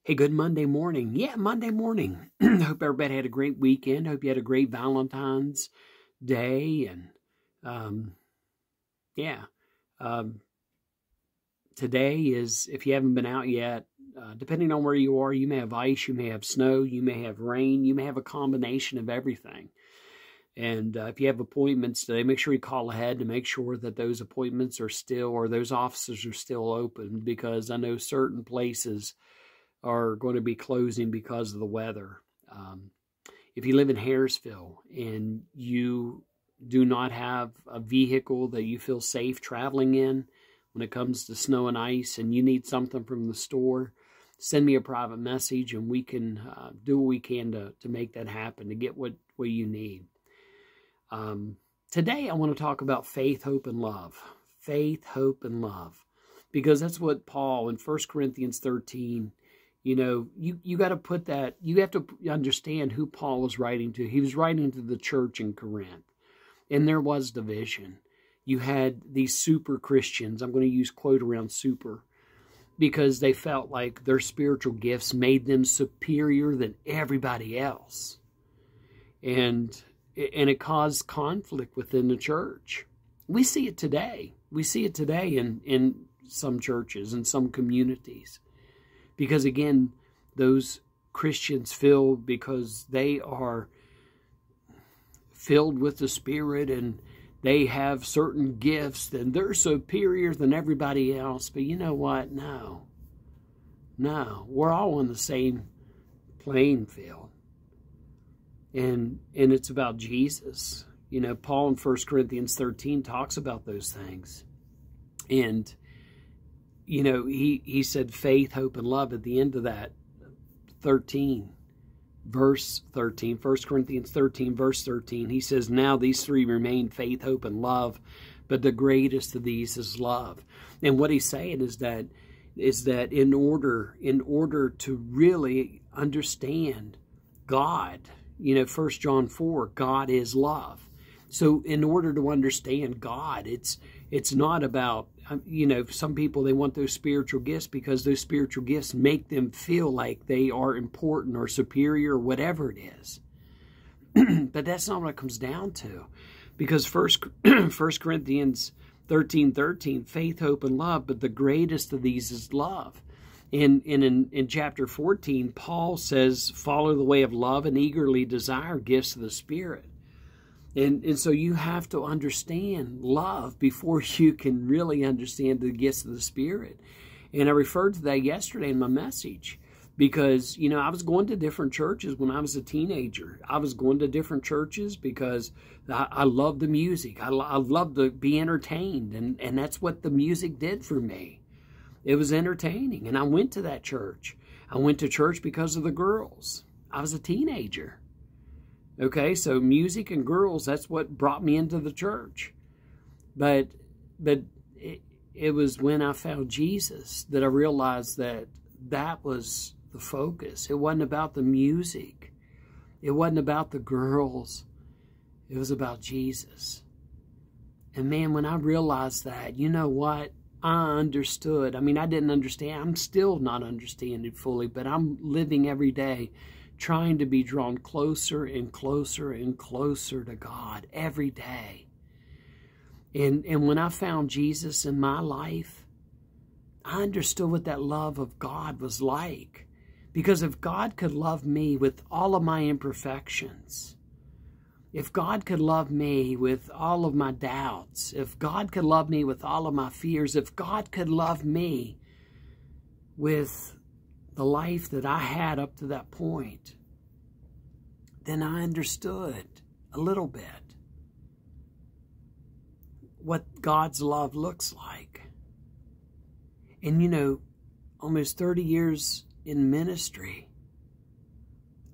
Hey, good Monday morning. Yeah, Monday morning. Hope everybody had a great weekend. Hope you had a great Valentine's Day. And um, yeah, um, today is, if you haven't been out yet, depending on where you are, you may have ice, you may have snow, you may have rain, you may have a combination of everything. And if you have appointments today, make sure you call ahead to make sure that those appointments are still, or those offices are still open, because I know certain places are going to be closing because of the weather. If you live in Harrisville and you do not have a vehicle that you feel safe traveling in when it comes to snow and ice, and you need something from the store, send me a private message and we can do what we can to make that happen, to get what you need. Today I want to talk about faith, hope, and love. Faith, hope, and love. Because that's what Paul in 1 Corinthians 13, you got to put that, you have to understand who Paul was writing to. He was writing to the church in Corinth, and there was division. You had these super Christians, I'm going to use quote around super, because they felt like their spiritual gifts made them superior than everybody else. And it caused conflict within the church. We see it today. We see it today in some churches and some communities. Because again, those Christians feel because they are filled with the Spirit and they have certain gifts, then they're superior than everybody else. But you know what? No. We're all on the same playing field. And it's about Jesus. Paul in 1 Corinthians 13 talks about those things. And he said faith, hope, and love at the end of that 13, verse 13, 1 Corinthians 13, verse 13. He says, now these three remain, faith, hope, and love, but the greatest of these is love. And what he's saying is that in order to really understand God, 1 John 4, God is love. So in order to understand God, it's not about, some people, they want those spiritual gifts because those spiritual gifts make them feel like they are important or superior or whatever it is. But that's not what it comes down to. Because 1 Corinthians 13:13, faith, hope, and love, but the greatest of these is love. And in chapter 14, Paul says, follow the way of love and eagerly desire gifts of the Spirit. And so you have to understand love before you can really understand the gifts of the Spirit. And I referred to that yesterday in my message because, I was going to different churches when I was a teenager. I was going to different churches because I loved the music. I loved to be entertained, and that's what the music did for me. It was entertaining, and I went to that church. I went to church because of the girls. I was a teenager. Okay, so music and girls, that's what brought me into the church. But it was when I found Jesus that I realized that was the focus. It wasn't about the music. It wasn't about the girls. It was about Jesus. And man, when I realized that, you know what? I understood. I mean, I didn't understand. I'm still not understanding fully, but I'm living every day trying to be drawn closer and closer and closer to God every day. And when I found Jesus in my life, I understood what that love of God was like. Because if God could love me with all of my imperfections, if God could love me with all of my doubts, if God could love me with all of my fears, if God could love me with the life that I had up to that point, then I understood a little bit what God's love looks like. And almost 30 years in ministry,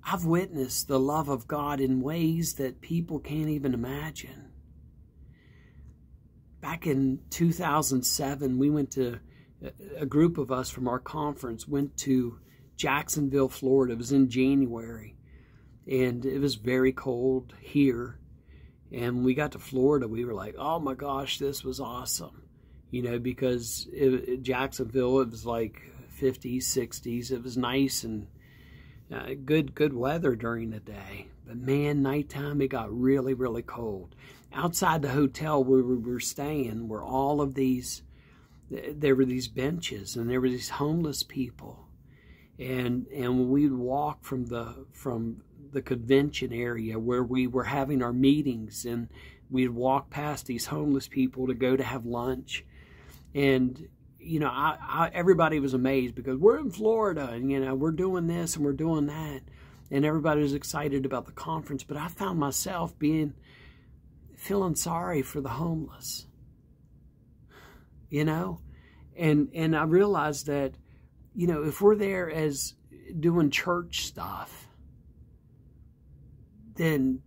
I've witnessed the love of God in ways that people can't even imagine. Back in 2007, we went to, a group of us from our conference went to Jacksonville, Florida. It was in January, and it was very cold here. And we got to Florida, we were like, oh my gosh, this was awesome. Because Jacksonville, it was like 50s, 60s. It was nice and good weather during the day. But man, nighttime, it got really, really cold. Outside the hotel where we were staying were all of these, there were these benches, and there were these homeless people. And we'd walk from the convention area where we were having our meetings, and we'd walk past these homeless people to go to have lunch. And you know, everybody was amazed because we're in Florida, and you know, we're doing this and we're doing that, and everybody was excited about the conference. But I found myself feeling sorry for the homeless, you know, and I realized that, you know, if we're there as doing church stuff, then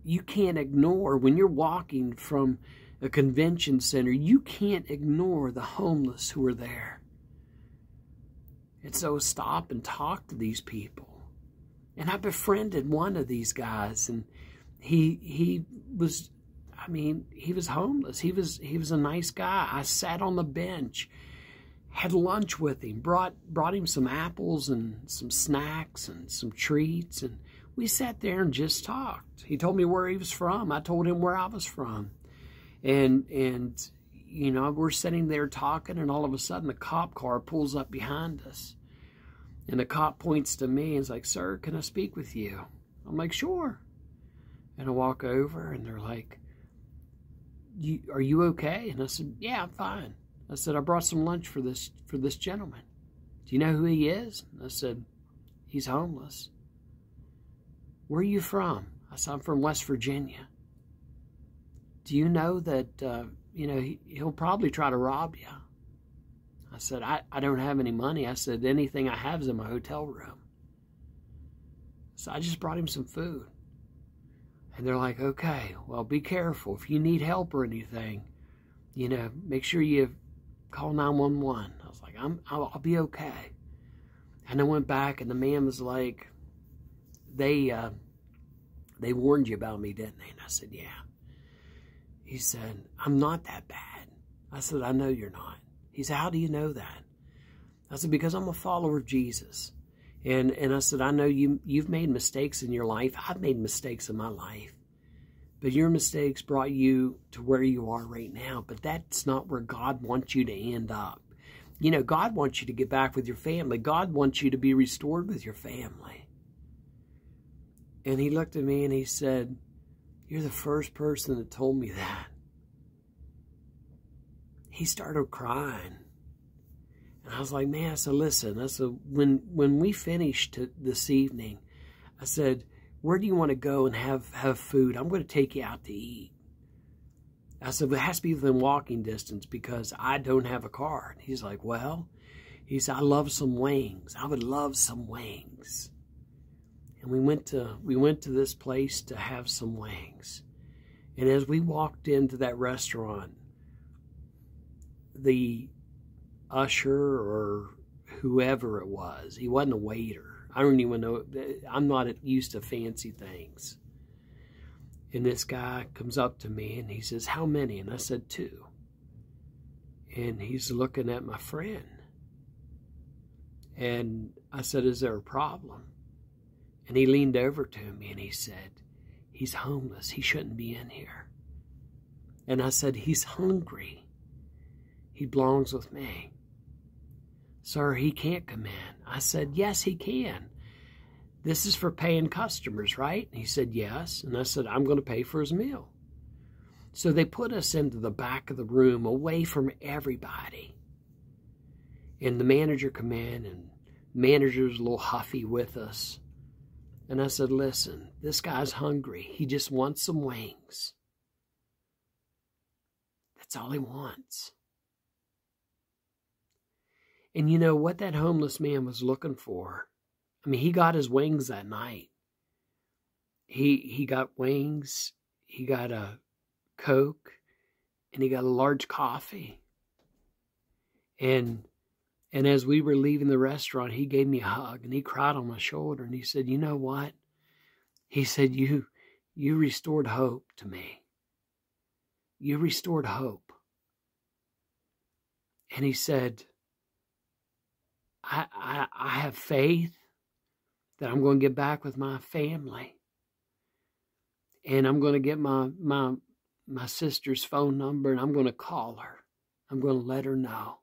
you can't ignore, when you're walking from a convention center, you can't ignore the homeless who are there. And so stop and talk to these people. And I befriended one of these guys, and he was, I mean, he was homeless. He was a nice guy. I sat on the bench, had lunch with him, brought him some apples and some snacks and some treats, and we sat there and just talked. He told me where he was from. I told him where I was from. And you know, we're sitting there talking, and all of a sudden a cop car pulls up behind us. And the cop points to me and is like, "Sir, can I speak with you?" I'm like, "Sure." And I walk over, and they're like, "Are you okay?" And I said, "Yeah, I'm fine." I said, "I brought some lunch for this gentleman. Do you know who he is?" And I said, "He's homeless." "Where are you from?" I said, "I'm from West Virginia." "Do you know that, you know, he'll probably try to rob you?" I said, I don't have any money. I said, "Anything I have is in my hotel room." So I just brought him some food. And they're like, "Okay, well, be careful. If you need help or anything, you know, make sure you call 911. I was like, I'll be okay. And I went back, and the man was like, they warned you about me, didn't they?" And I said, "Yeah." He said, "I'm not that bad." I said, "I know you're not." He said, "How do you know that?" I said, "Because I'm a follower of Jesus." And I said, "I know you've made mistakes in your life. I've made mistakes in my life. But your mistakes brought you to where you are right now. But that's not where God wants you to end up. You know, God wants you to get back with your family. God wants you to be restored with your family." And he looked at me and he said, "You're the first person that told me that." He started crying. And I was like, "Man," I said, "Listen," I said, when we finished this evening, I said, "Where do you want to go and have food? I'm going to take you out to eat." I said, "It has to be within walking distance because I don't have a car." And he's like, "Well," he said, "I love some wings. I would love some wings." And we went to this place to have some wings. And as we walked into that restaurant, the usher or whoever it was, he wasn't a waiter. I don't even know. I'm not used to fancy things. And this guy comes up to me and he says, "How many?" And I said, "2. And he's looking at my friend. And I said, "Is there a problem?" And he leaned over to me and he said, "He's homeless. He shouldn't be in here." And I said, "He's hungry. He belongs with me." "Sir, he can't come in." I said, "Yes, he can. This is for paying customers, right?" And he said, "Yes." And I said, "I'm going to pay for his meal." So they put us into the back of the room away from everybody. And the manager came in, and the manager was a little huffy with us. And I said, "Listen, this guy's hungry. He just wants some wings. That's all he wants." And you know what that homeless man was looking for? I mean, he got his wings that night. He got wings, he got a Coke, and he got a large coffee. And as we were leaving the restaurant, he gave me a hug, and he cried on my shoulder, and he said, "You know what?" He said, you restored hope to me. You restored hope." And he said, I have faith that I'm going to get back with my family. And I'm going to get my sister's phone number, and I'm going to call her. I'm going to let her know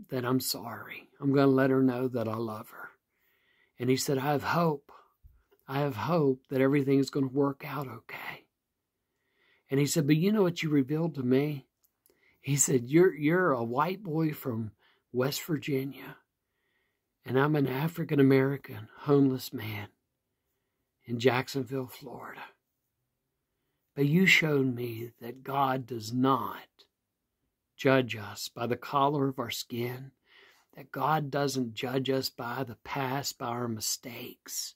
that I'm sorry. I'm going to let her know that I love her. And he said, I have hope. I have hope that everything's going to work out okay. And he said, but you know what you revealed to me? He said, you're a white boy from West Virginia, and I'm an African-American homeless man in Jacksonville, Florida. But you showed me that God does not judge us by the color of our skin, that God doesn't judge us by the past, by our mistakes.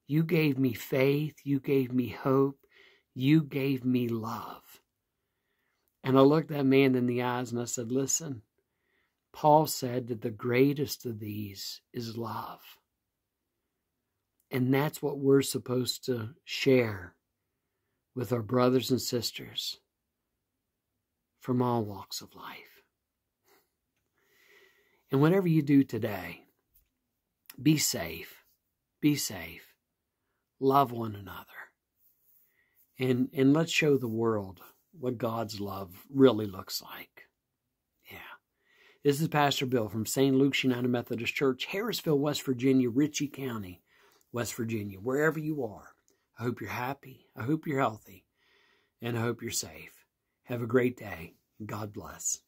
You gave me faith, you gave me hope, you gave me love. And I looked that man in the eyes and I said, listen, Paul said that the greatest of these is love. And that's what we're supposed to share with our brothers and sisters from all walks of life. And whatever you do today, be safe. Be safe. Love one another. And let's show the world what God's love really looks like. Yeah. This is Pastor Bill from St. Luke's United Methodist Church, Harrisville, West Virginia, Ritchie County, West Virginia. Wherever you are, I hope you're happy. I hope you're healthy. And I hope you're safe. Have a great day. God bless.